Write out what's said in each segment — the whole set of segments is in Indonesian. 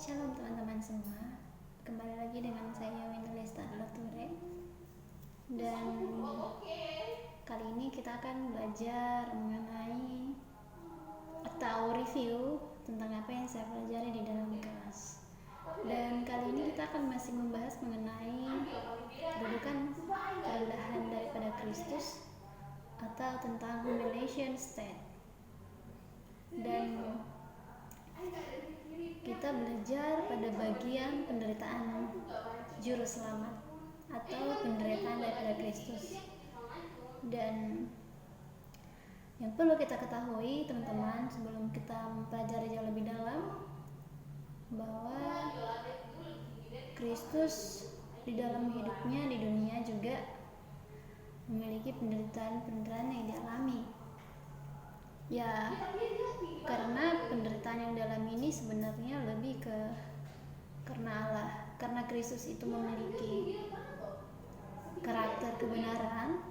Shalom teman-teman semua. Kembali lagi dengan saya Winter Lestari Ture. Dan kali ini kita akan belajar mengenai atau review tentang apa yang saya pelajari di dalam kelas. Dan kali ini kita akan masih membahas mengenai kedudukan kerendahan daripada Kristus atau tentang humiliation state. Dan kita belajar pada bagian penderitaan juru selamat atau penderitaan daripada Kristus. Dan yang perlu kita ketahui teman-teman sebelum kita mempelajari jauh lebih dalam, bahwa Kristus di dalam hidupnya di dunia juga memiliki penderitaan-penderitaan yang dialami. Ya, karena penderitaan yang dalam ini sebenarnya lebih karena Allah, karena Kristus itu memiliki karakter kebenaran,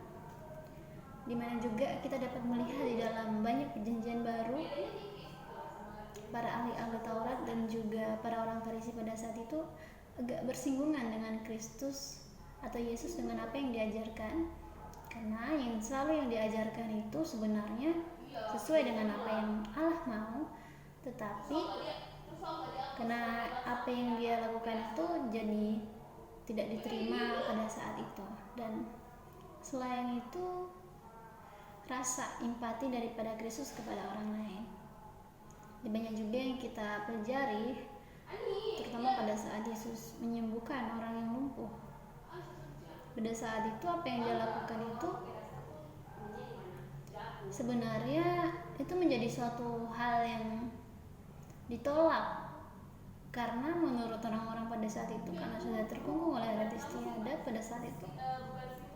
di mana juga kita dapat melihat di dalam banyak perjanjian baru para ahli-ahli Taurat dan juga para orang Farisi pada saat itu agak bersinggungan dengan Kristus atau Yesus dengan apa yang diajarkan, karena yang selalu yang diajarkan itu sebenarnya sesuai dengan apa yang Allah mau, tetapi karena apa yang dia lakukan itu jadi tidak diterima pada saat itu. Dan selain itu, rasa empati daripada Kristus kepada orang lain banyak juga yang kita pelajari, terutama pada saat Yesus menyembuhkan orang yang lumpuh. Pada saat itu apa yang dia lakukan itu sebenarnya itu menjadi suatu hal yang ditolak, karena menurut orang-orang pada saat itu, karena sudah terkungkung oleh ratu istiadat pada saat itu,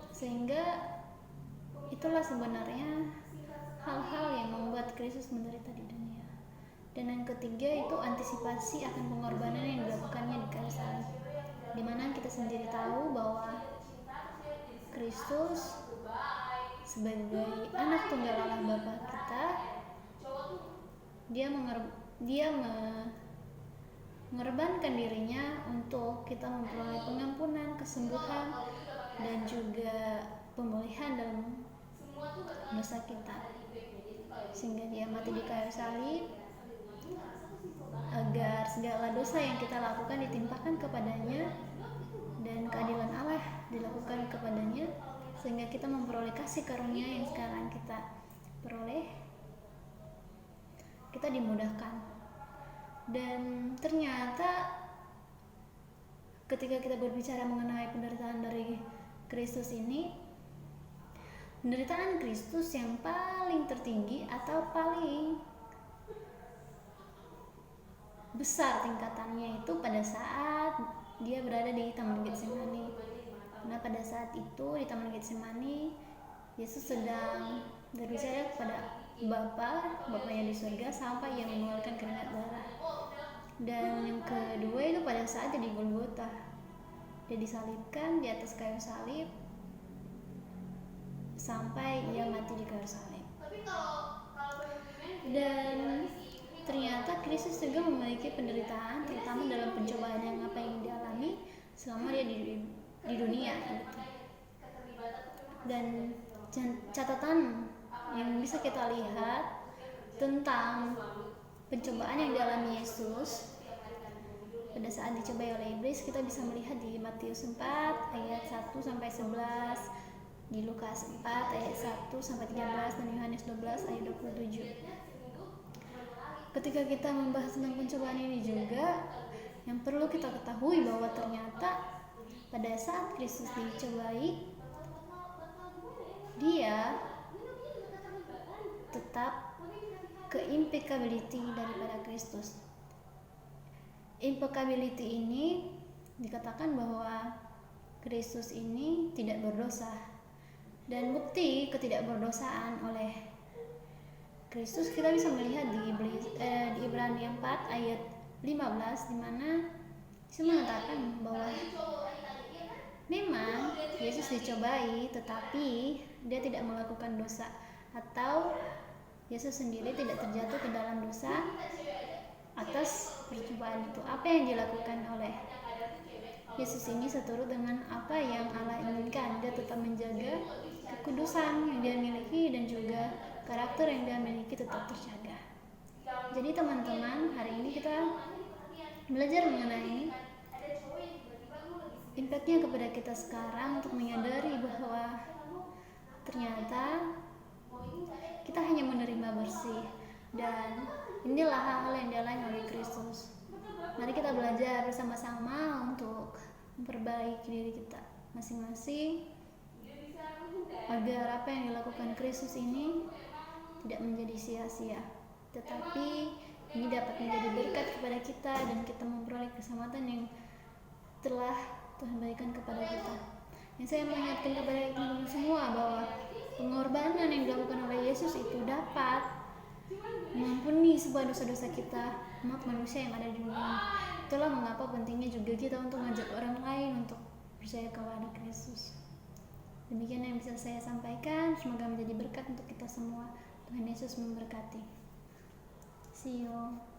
sehingga itulah sebenarnya hal-hal yang membuat Kristus menderita di dunia. Dan yang ketiga itu antisipasi akan pengorbanan yang dilakukannya di kayu salib, dimana kita sendiri tahu bahwa Kristus sebagai anak tunggal Allah Bapa kita, dia mengorbankan dirinya untuk kita memperoleh pengampunan, kesembuhan, dan juga pemulihan dalam dosa kita, sehingga dia mati di kayu salib agar segala dosa yang kita lakukan ditimpakan kepadanya dan keadilan Allah dilakukan kepadanya, sehingga kita memperoleh kasih karunia yang sekarang kita peroleh, kita dimudahkan. Dan ternyata ketika kita berbicara mengenai penderitaan dari Kristus ini, penderitaan Kristus yang paling tertinggi atau paling besar tingkatannya itu pada saat dia berada di Taman Getsemani. Nah, pada saat itu di Taman Getsemani, Yesus sedang berbicara kepada Bapanya di surga sampai ia mengeluarkan keringat darah. Dan yang kedua itu pada saat dia di Golgota, dia disalibkan di atas kayu salib sampai ia mati di kayu salib. Dan ternyata Kristus juga memiliki penderitaan, terutama dalam pencobaan yang apa yang dialami selama dia di dunia gitu. Dan catatan yang bisa kita lihat tentang pencobaan yang dialami Yesus pada saat dicobai oleh iblis, kita bisa melihat di Matius 4 ayat 1 sampai 11, di Lukas 4 ayat 1 sampai 13, dan Yohanes 12 ayat 27. Ketika kita membahas tentang pencobaan ini juga, yang perlu kita ketahui bahwa ternyata pada saat Kristus dicobai, dia tetap ke impeccability daripada Kristus. Impeccability ini dikatakan bahwa Kristus ini tidak berdosa, dan bukti ketidakberdosaan oleh Kristus kita bisa melihat di Ibrani 4 ayat 15, di mana Yesus mengatakan bahwa memang Yesus dicobai tetapi dia tidak melakukan dosa, atau Yesus sendiri tidak terjatuh ke dalam dosa, atas percobaan itu. Apa yang dilakukan oleh Yesus ini seturut dengan apa yang Allah inginkan. Dia tetap menjaga kekudusan yang dia miliki dan juga karakter yang dia miliki tetap terjaga. Jadi teman-teman, hari ini kita belajar mengenai impactnya kepada kita sekarang untuk menyadari bahwa ternyata kita hanya menerima bersih, dan inilah hal-hal yang dialami oleh Kristus. Mari kita belajar bersama-sama untuk memperbaiki diri kita masing-masing agar apa yang dilakukan Kristus ini tidak menjadi sia-sia, tetapi ini dapat menjadi berkat kepada kita dan kita memperoleh keselamatan yang telah Tuhan berikan kepada kita. Yang saya mengingatkan kepada teman-teman semua bahwa pengorbanan yang dilakukan oleh Yesus itu dapat mengampuni sebuah dosa-dosa kita, umat manusia yang ada di dunia. Itulah mengapa pentingnya juga kita untuk mengajak orang lain untuk percaya kepada Kristus. Demikian yang bisa saya sampaikan, semoga menjadi berkat untuk kita semua. Tuhan Yesus memberkati. See you.